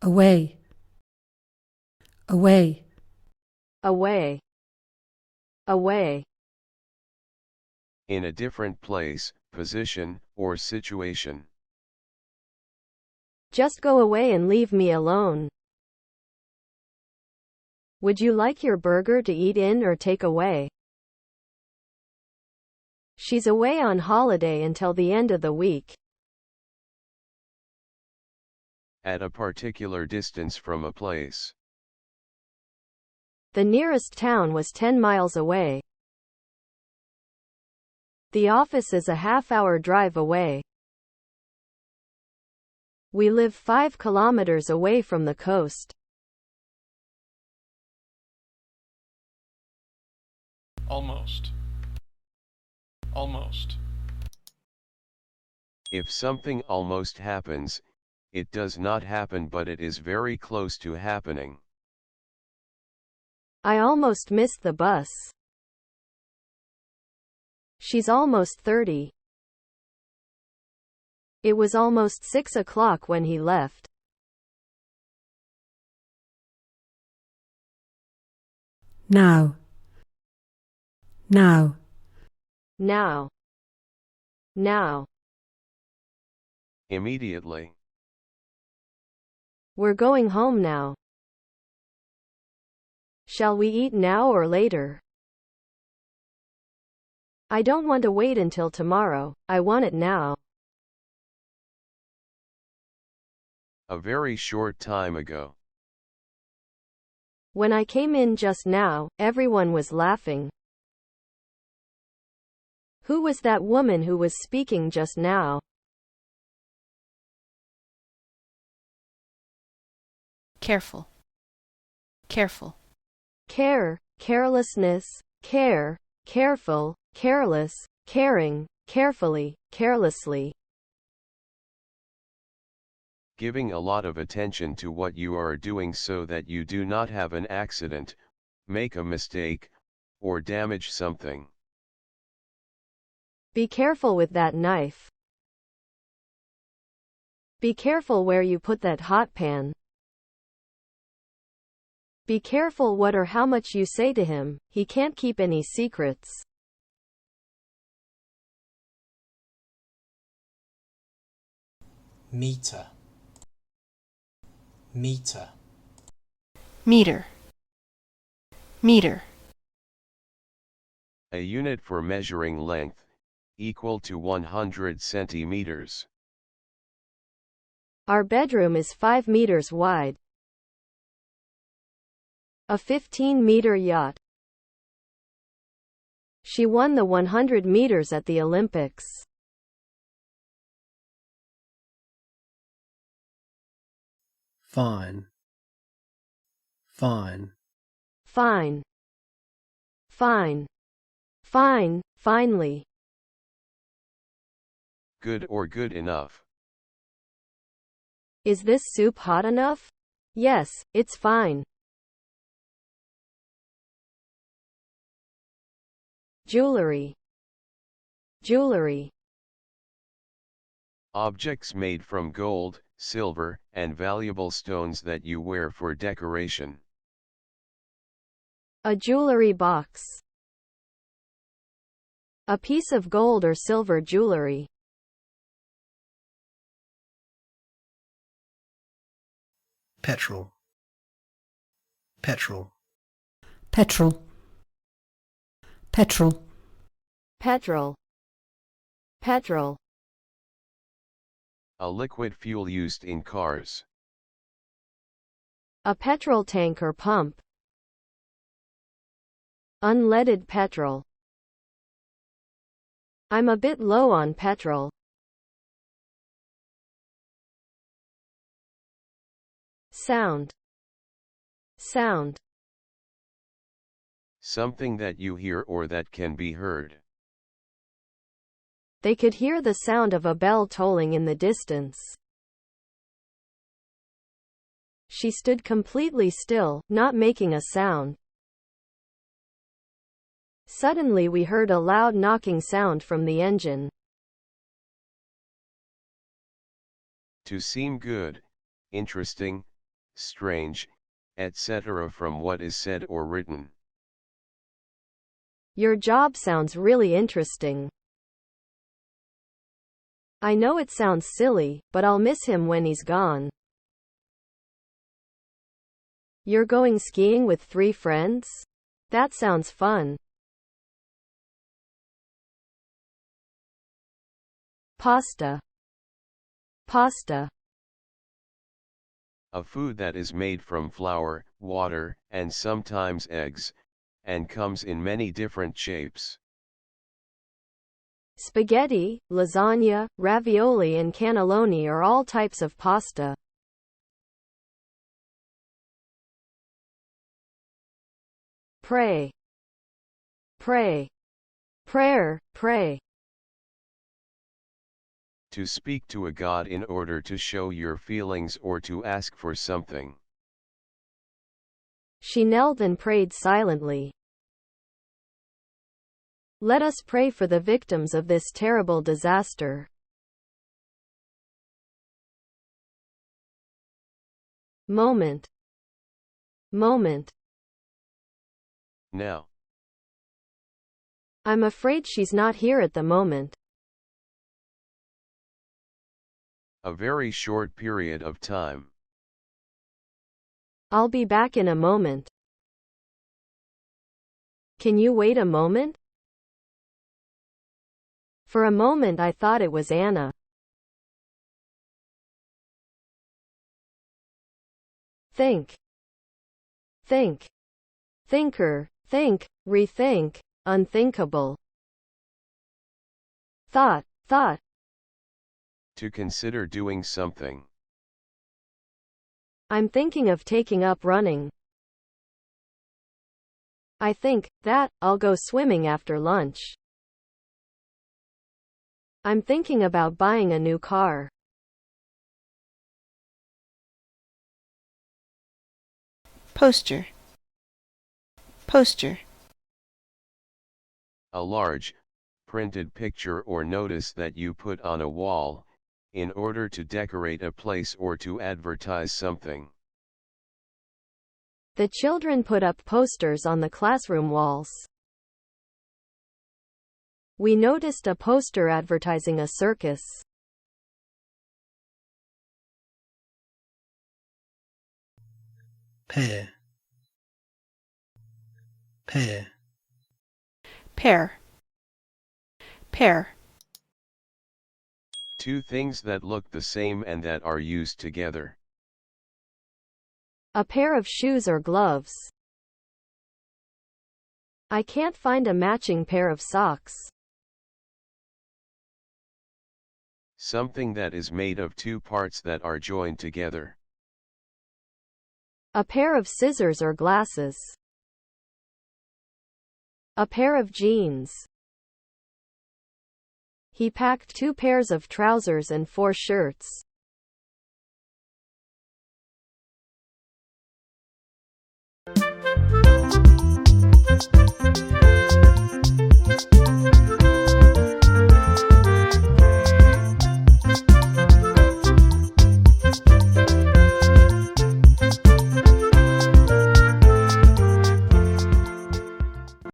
away, away, away, away. In a different place, position, or situation. Just go away and leave me alone. Would you like your burger to eat in or take away? She's away on holiday until the end of the week. At a particular distance from a place. The nearest town was 10 miles away. The office is a half-hour drive away. We live 5 kilometers away from the coast. Almost. Almost. If something almost happens, it does not happen, but it is very close to happening. I almost missed the bus. She's almost 30. It was almost 6 o'clock when he left. now, now, Now. Now. Immediately. We're going home now. Shall we eat now or later? I don't want to wait until tomorrow, I want it now. A very short time ago. When I came in just now, everyone was laughing. Who was that woman who was speaking just now? Careful. Careful. Care, carelessness, care, careful, careless, caring, carefully, carelessly. Giving a lot of attention to what you are doing so that you do not have an accident, make a mistake, or damage something. Be careful with that knife. Be careful where you put that hot pan. Be careful what or how much you say to him, he can't keep any secrets. metre, metre, Meter. Meter. A unit for measuring length, equal to 100 centimeters. Our bedroom is 5 meters wide. A 15-meter yacht. She won the 100 meters at the Olympics. fine, fine, Fine. Fine. Fine, finely. Good or good enough. Is this soup hot enough? Yes, it's fine. Jewellery. Jewellery. Objects made from gold, silver, and valuable stones that you wear for decoration. A jewellery box. A piece of gold or silver jewellery. petrol, petrol, petrol, petrol, Petrol. Petrol. A liquid fuel used in cars. A petrol tank or pump. Unleaded petrol. I'm a bit low on petrol. Sound. Sound. Something that you hear or that can be heard. They could hear the sound of a bell tolling in the distance. She stood completely still, not making a sound. Suddenly we heard a loud knocking sound from the engine. To seem good, interesting, strange, etc. from what is said or written. Your job sounds really interesting. I know it sounds silly, but I'll miss him when he's gone. You're going skiing with 3 friends? That sounds fun. Pasta. Pasta. A food that is made from flour, water, and sometimes eggs, and comes in many different shapes. Spaghetti, lasagna, ravioli and cannelloni are all types of pasta. Pray. Pray. Prayer, pray. To speak to a god in order to show your feelings or to ask for something. She knelt and prayed silently. Let us pray for the victims of this terrible disaster. Moment. Moment. Now. I'm afraid she's not here at the moment. A very short period of time. I'll be back in a moment. Can you wait a moment? For a moment I thought it was Anna. Think. Think. Thinker, think, rethink, unthinkable. Thought, thought. To consider doing something. I'm thinking of taking up running. I think that I'll go swimming after lunch. I'm thinking about buying a new car. Poster. Poster. A large, printed picture or notice that you put on a wall, in order to decorate a place or to advertise something. The children put up posters on the classroom walls. We noticed a poster advertising a circus. Pair. Pair. Pair. Pair. 2 things that look the same and that are used together. A pair of shoes or gloves. I can't find a matching pair of socks. Something that is made of 2 parts that are joined together. A pair of scissors or glasses. A pair of jeans. He packed 2 pairs of trousers and 4 shirts.